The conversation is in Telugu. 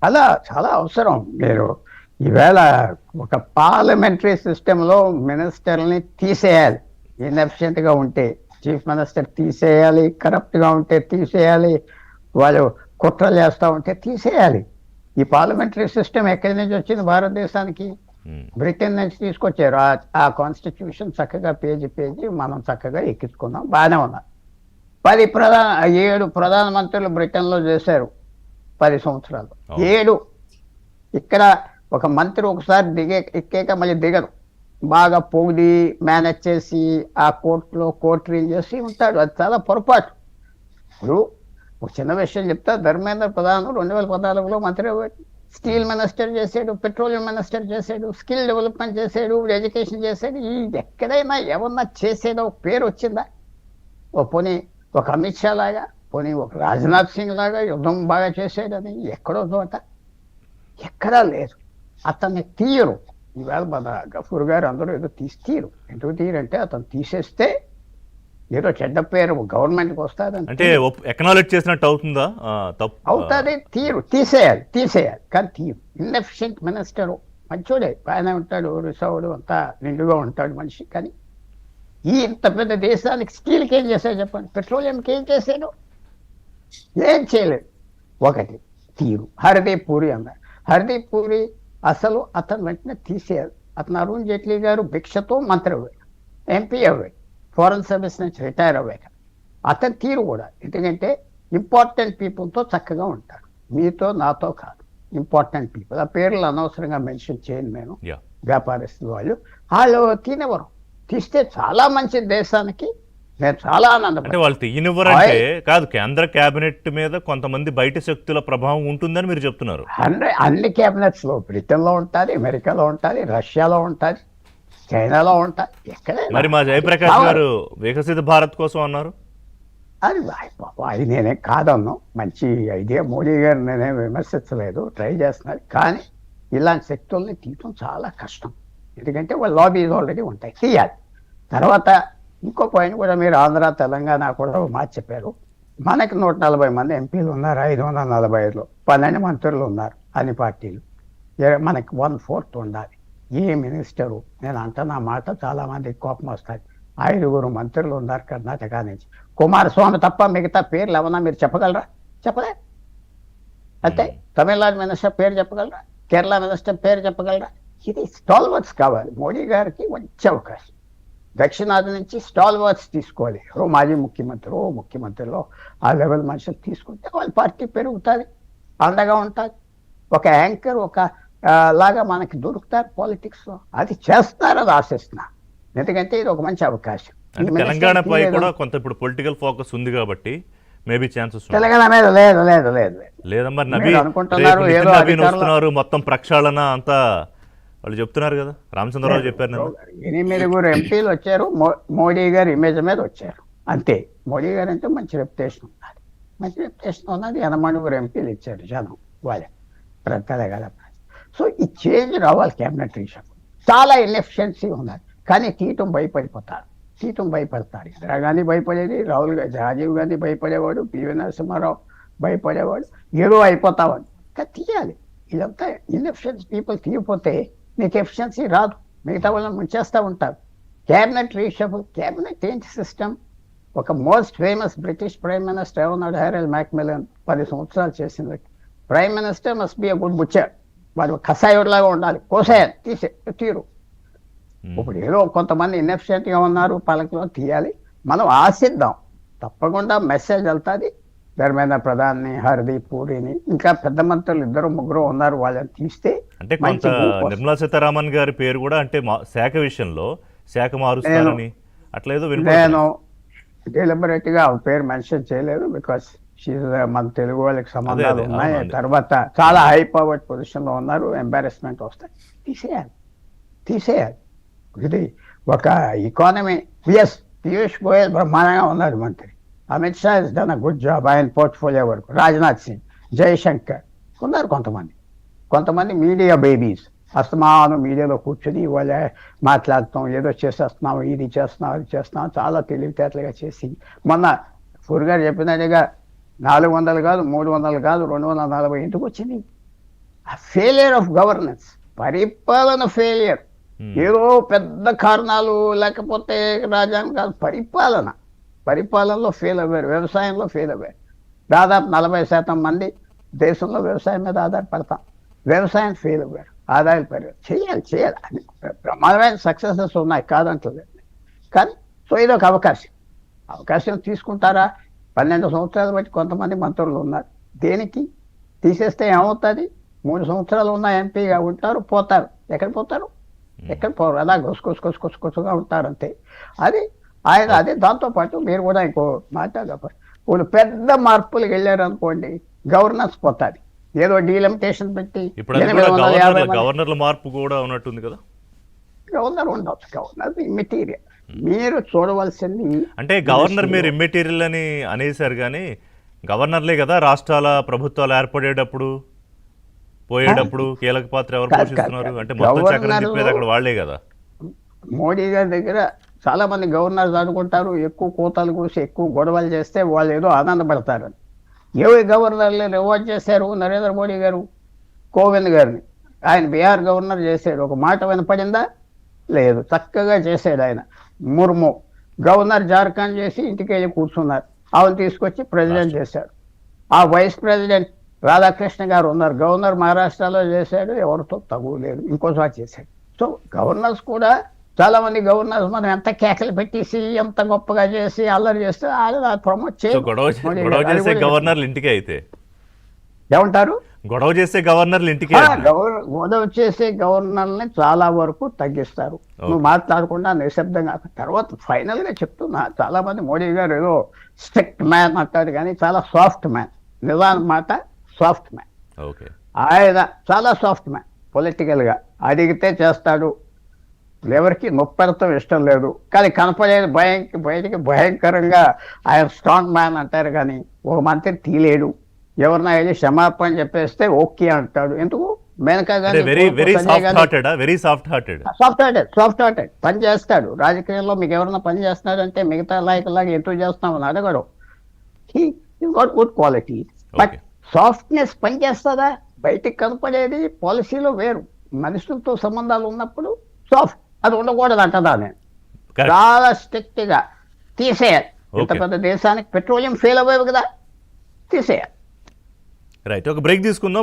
అలా చాలా అవసరం. మీరు ఈవేళ ఒక పార్లమెంటరీ సిస్టంలో మినిస్టర్ని తీసేయాలి. ఇన్ఎఫిషియెంట్గా ఉంటే చీఫ్ మినిస్టర్ తీసేయాలి, కరప్ట్గా ఉంటే తీసేయాలి, వాళ్ళు కుట్రలు చేస్తూ ఉంటే తీసేయాలి. ఈ పార్లమెంటరీ సిస్టమ్ ఎక్కడి నుంచి వచ్చింది భారతదేశానికి? బ్రిటన్ నుంచి తీసుకొచ్చారు. ఆ కాన్స్టిట్యూషన్ చక్కగా పేజీ మనం చక్కగా ఎక్కించుకున్నాం, బాగానే ఉన్నారు. 7 ప్రధానమంత్రులు బ్రిటన్లో చేశారు 10 సంవత్సరాలు. 7. ఇక్కడ ఒక మంత్రి ఒకసారి ఎక్కాక మళ్ళీ దిగరు. బాగా పొగిడి మేనేజ్ చేసి ఆ కోర్టు రీల్ చేసి ఉంటాడు. అది చాలా పొరపాటు. ఇప్పుడు ఒక చిన్న విషయం చెప్తా. ధర్మేంద్ర ప్రధాన్ 2014లో మంత్రి స్టీల్ మినిస్టర్ చేశాడు, పెట్రోలియం మినిస్టర్ చేశాడు, స్కిల్ డెవలప్మెంట్ చేశాడు, ఎడ్యుకేషన్ చేశాడు. ఈ ఎక్కడైనా ఏమన్నా చేసేదో పేరు వచ్చిందా? పోనీ ఒక అమిత్ షా లాగా, పోనీ ఒక రాజ్నాథ్ సింగ్ లాగా యుద్ధం బాగా చేసేదని ఎక్కడో చోట ఎక్కడా లేదు. అతన్ని తీయరు. ఈవేళ మన గఫూర్ గారు అందరూ ఏదో తీరు. ఎందుకు తీరంటే అతను తీసేస్తే ఏదో చెడ్డ పేరు గవర్నమెంట్కి వస్తుంది అంటే ఎకనాలెడ్జ్ చేసినట్టు అవుతుందా? అవుతుంది. తీసేయాలి కానీ తీరు. ఇన్ఎఫిషియెంట్ మినిస్టరు మంచోడే, బాగానే ఉంటాడు, రిసౌడు అంతా నిండుగా ఉంటాడు మనిషి. కానీ ఇంత పెద్ద దేశానికి స్టీల్కి ఏం చేశాడు చెప్పండి? పెట్రోలియంకి ఏం చేశాడు? ఏం చేయలేదు. ఒకటి తీరు. హర్దీప్ పూరి అన్నారు. హర్దీప్ పూరి అసలు అతను వెంటనే తీసేయాలి. అతను అరుణ్ జైట్లీ గారు భిక్షతో మంత్రి అవ్వాడు, ఎంపీ అవ్వాడు, ఫారెన్ సర్వీస్ నుంచి రిటైర్ అవ్వాక. అతని తీరు కూడా ఎందుకంటే ఇంపార్టెంట్ పీపుల్తో చక్కగా ఉంటాడు. మీతో నాతో కాదు, ఇంపార్టెంట్ పీపుల్. ఆ పేర్లు అనవసరంగా మెన్షన్ చేయను నేను. వ్యాపారస్తులు వాళ్ళు తినేవారు. తీస్తే చాలా మంచి దేశానికి. నేను చాలా ఆనందపడ్డా. వాళ్ళు తీయనివ్వరంటే కాదు, కేంద్ర కేబినెట్ మీద కొంతమంది బయట శక్తుల ప్రభావం ఉంటుందని మీరు చెప్తున్నారు. అన్ని కేబినెట్స్ లో బ్రిటన్ లో ఉంటుంది, అమెరికాలో ఉంటుంది, రష్యాలో ఉంటుంది, చైనాలో ఉంటుంది. ఎక్కడ మరి మా జయప్రకాష్ గారు వికసిత భారత్ కోసం అన్నారు. అది నేనే కాదన్నాను. మంచి ఐడియా. మోడీ గారు నేనేం విమర్శించలేదు, ట్రై చేస్తున్నారు. కానీ ఇలాంటి శక్తుల్ని తీయటం చాలా కష్టం. ఎందుకంటే వాళ్ళ లాబీస్ ఆల్రెడీ ఉంటాయి, తీయాలి. తర్వాత ఇంకో పాయింట్ కూడా మీరు ఆంధ్ర తెలంగాణ కూడా మార్చి చెప్పారు. మనకి 140 మంది ఎంపీలు ఉన్నారు, 545లో 12 మంత్రులు ఉన్నారు అన్ని పార్టీలు. మనకి 1/4 ఉండాలి. ఏ మినిస్టరు, నేను అంటున్న మాట చాలా మంది కోపం వస్తాయి, 5 మంత్రులు ఉన్నారు కర్ణాటక నుంచి. కుమారస్వామి తప్ప మిగతా పేర్లు ఏమన్నా మీరు చెప్పగలరా? చెప్పలే. అయితే తమిళనాడు మినిస్టర్ పేరు చెప్పగలరా? కేరళ మినిస్టర్ పేరు చెప్పగలరా? ఇది స్టాల్వర్డ్స్ కావాలి. మోడీ గారికి మంచి అవకాశం. దక్షిణాది నుంచి స్టాల్వర్డ్స్ తీసుకోవాలి. మాజీ ముఖ్యమంత్రిలో ఆ లెవెల్ మనుషులు తీసుకుంటే వాళ్ళ పార్టీ పెరుగుతుంది, అండగా ఉంటుంది. ఒక యాంకర్ లాగా మనకి దొరుకుతారు పాలిటిక్స్లో. అది చేస్తారని ఆశిస్తున్నా. ఎందుకంటే ఇది ఒక మంచి అవకాశం. తెలంగాణపై కూడా కొంత ఇప్పుడు పొలిటికల్ ఫోకస్ ఉంది కాబట్టి మేబీ ఛాన్సెస్. తెలంగాణ మీద లేదమ్మా, మొత్తం ప్రక్షాళన అంతా వాళ్ళు చెప్తున్నారు కదా. రామచంద్రరావు చెప్పారు. 8 ఎంపీలు వచ్చారు, మోడీ గారి ఇమేజ్ మీద వచ్చారు అంతే. మోడీ గారు అంటే మంచి రెప్యుటేషన్ ఉన్నది. 80 ఎంపీలు ఇచ్చారు జనం వాళ్ళే తెలంగాణ. సో ఈ చేంజ్ రావాలి. క్యాబినెట్ రీషఫుల్ చాలా ఇన్ఎఫిషియన్సీ ఉన్నది. కానీ తీయటం భయపడతారు. ఇందిరాగాంధీ భయపడేది, రాజీవ్ గాంధీ భయపడేవాడు, పివి నరసింహారావు భయపడేవాడు. ఏదో అయిపోతామని. కానీ తీయాలి. ఇదంతా ఇన్ఎఫిషియన్స్ పీపుల్ తీయకపోతే మీకు ఎఫిషియన్సీ రాదు. మిగతా వాళ్ళని ముంచేస్తూ ఉంటారు. Cabinet reshuffle. క్యాబినెట్ ఏంటి సిస్టమ్? ఒక most famous British prime minister ఏమన్నాడు? హ్యారల్డ్ మ్యాక్మిలన్ 10 సంవత్సరాలు చేసింది. Prime minister must be a good butcher. వాడు కషాయుడిలాగా ఉండాలి, కోసేయాలి, తీరు. ఇప్పుడు ఏదో కొంతమంది ఇన్ఎఫిషియెంట్గా ఉన్నారు, పాలకులు తీయాలి. మనం ఆశిద్దాం, తప్పకుండా మెసేజ్ వెళ్తుంది. ధర్మేంద్ర ప్రధాన్ని, హర్దీప్ పూరిని, ఇంకా పెద్ద మంత్రులు 2-3 ఉన్నారు, వాళ్ళని తీస్తే. అంటే కొంత నిర్మలా సీతారామన్ గారి పేరు కూడా అంటే శాఖ విషయంలో శాఖ మారుస్తారని అట్లేదో నేను డెలిబరేట్ గా పేరు మెన్షన్ చేయలేదు. బికాస్ మన తెలుగు వాళ్ళకి సంబంధాలు ఉన్నాయి. తర్వాత చాలా హై పవర్డ్ పొజిషన్ లో ఉన్నారు. ఎంబారెస్మెంట్ వస్తాయి. తీసేయాలి. ఇది ఒక ఎకానమీ. పీయూష్ గోయల్ బ్రహ్మాండంగా ఉన్నారు మంత్రి. Amit Shah is done a good job ఆయన పోర్ట్ఫోలియో వరకు. రాజ్నాథ్ సింగ్, జయశంకర్ ఉన్నారు. కొంతమంది మీడియా బేబీస్ అస్తమానం మీడియాలో కూర్చొని వాళ్ళే మాట్లాడతాం, ఏదో చేసేస్తున్నాం, ఇది చేస్తున్నాం, అది చేస్తున్నాం, చాలా తెలివితేటలుగా చేసి. మొన్న ఫుర్ గారు చెప్పినట్టుగా 400 కాదు, 300 కాదు, 240 ఎందుకు వచ్చింది? ఫెయిలియర్ ఆఫ్ గవర్నెన్స్, పరిపాలన ఫెయిలియర్. ఏదో పెద్ద కారణాలు లేకపోతే రాజ్యాంగాలు, పరిపాలనలో ఫెయిల్ అయ్యారు, వ్యవసాయంలో ఫెయిల్ అయ్యారు. దాదాపు 40% మంది దేశంలో వ్యవసాయం మీద ఆధారపడతాం. వ్యవసాయం ఫెయిల్ అయ్యారు, ఆదాయాలు పెరిగారు. చేయాలి అని ప్రమాదమైన సక్సెసెస్ ఉన్నాయి, కాదంటలేదు. కానీ సో ఇదొక అవకాశం తీసుకుంటారా? 12 సంవత్సరాలు బట్టి కొంతమంది మంత్రులు ఉన్నారు. దేనికి? తీసేస్తే ఏమవుతుంది? 3 సంవత్సరాలు ఉన్న ఎంపీగా ఉంటారు, పోతారు. ఎక్కడ పోతారు? ఎక్కడ పోరు, అలా కొసుగా ఉంటారు అంతే. అది ఆయన అదే. దాంతోపాటు మీరు కూడా ఇంకో మాట్లాడకపోతే వాళ్ళు పెద్ద మార్పులకు వెళ్ళారు అనుకోండి, గవర్నెన్స్ పోతుంది. ఏదో డీలిమిటేషన్ పెట్టి గవర్నర్ల మార్పు కూడా ఉన్నట్టుంది కదా. గవర్నర్ ఉండొచ్చు, గవర్నర్ ఇమ్మెటీరియల్. మీరు చూడవలసింది అంటే గవర్నర్ మీరు ఇమ్మెటీరియల్ అని అనేసారు, కానీ గవర్నర్లే కదా రాష్ట్రాల ప్రభుత్వాలు ఏర్పడేటప్పుడు పోయేటప్పుడు కీలక పాత్ర ఎవరు పోషిస్తున్నారు? అంటే మొత్తం చక్రం తిప్పేది అక్కడ వాళ్లే కదా. మోడీ గారి దగ్గర చాలా మంది గవర్నర్స్ అనుకుంటారు, ఎక్కువ కోతలు కూసి ఎక్కువ గొడవలు చేస్తే వాళ్ళు ఏదో ఆనందపడతారని. గవర్నర్లు రివార్డ్ చేశారు నరేంద్ర మోడీ గారు కోవింద్ గారిని. ఆయన బీహార్ గవర్నర్ చేశాడు, ఒక మాట వినపడిందా? లేదు. చక్కగా చేశాడు ఆయన. ముర్ము గవర్నర్ జార్ఖండ్ చేసి ఇంటికి వెళ్ళి కూర్చున్నారు. ఆవిడ తీసుకొచ్చి ప్రెసిడెంట్ చేశారు. ఆ వైస్ ప్రెసిడెంట్ రాధాకృష్ణ గారు ఉన్నారు, గవర్నర్ మహారాష్ట్రలో చేశాడు, ఎవరితో తగులేదు, ఇంకోసారి చేశాడు. సో గవర్నర్స్ కూడా చాలా మంది గవర్నర్స్ మనం ఎంత కేకలు పెట్టేసి ఎంత గొప్పగా చేసి అల్లరి చేస్తే ప్రమోట్ చేసే గవర్నర్లు ఇంటికి అయితే ఏమంటారు? గొడవ చేసే గవర్నర్లు ఇంటికి గొడవ చేసే గవర్నర్ని చాలా వరకు తగ్గిస్తారు. నువ్వు మాట్లాడకుండా నిశ్శబ్దంగా. తర్వాత ఫైనల్ గా చెప్తున్నా, చాలా మంది మోడీ గారు ఏదో స్ట్రిక్ట్ మ్యాన్ అంటారు, కానీ చాలా సాఫ్ట్ మ్యాన్. నిజానికి మాట సాఫ్ట్ మ్యాన్. ఆయన చాలా సాఫ్ట్ మ్యాన్. పొలిటికల్ గా అడిగితే చేస్తాడు, ఎవరికి నొప్పెడతాం ఇష్టం లేదు. కానీ కనపడేది బయటికి భయంకరంగా ఆయన స్ట్రాంగ్ మ్యాన్ అంటారు, కానీ ఒక మంత్రి తీలేడు. ఎవరినా వెళ్ళి క్షమాపణ చెప్పేస్తే ఓకే అంటాడు. ఎందుకు? మేనకా సాఫ్ట్ హార్టెడ్ పని చేస్తాడు. రాజకీయాల్లో మీకు ఎవరైనా పని చేస్తున్నాడంటే మిగతా నాయకులాగా ఎందుకు చేస్తామని అడగడు. He is got good quality. But softness పని చేస్తుందా? బయటికి కనపడేది పాలసీలో వేరు. మనుషులతో సంబంధాలు ఉన్నప్పుడు సాఫ్ట్, అది ఉండకూడదు అంటదా నేను. చాలా స్ట్రిక్ట్ గా తీసేయాలి. ఇంత పెద్ద దేశానికి పెట్రోలియం ఫెయిల్ అవ్వేవి కదా, తీసేయాలి. రైట్, ఒక బ్రేక్ తీసుకుందాం.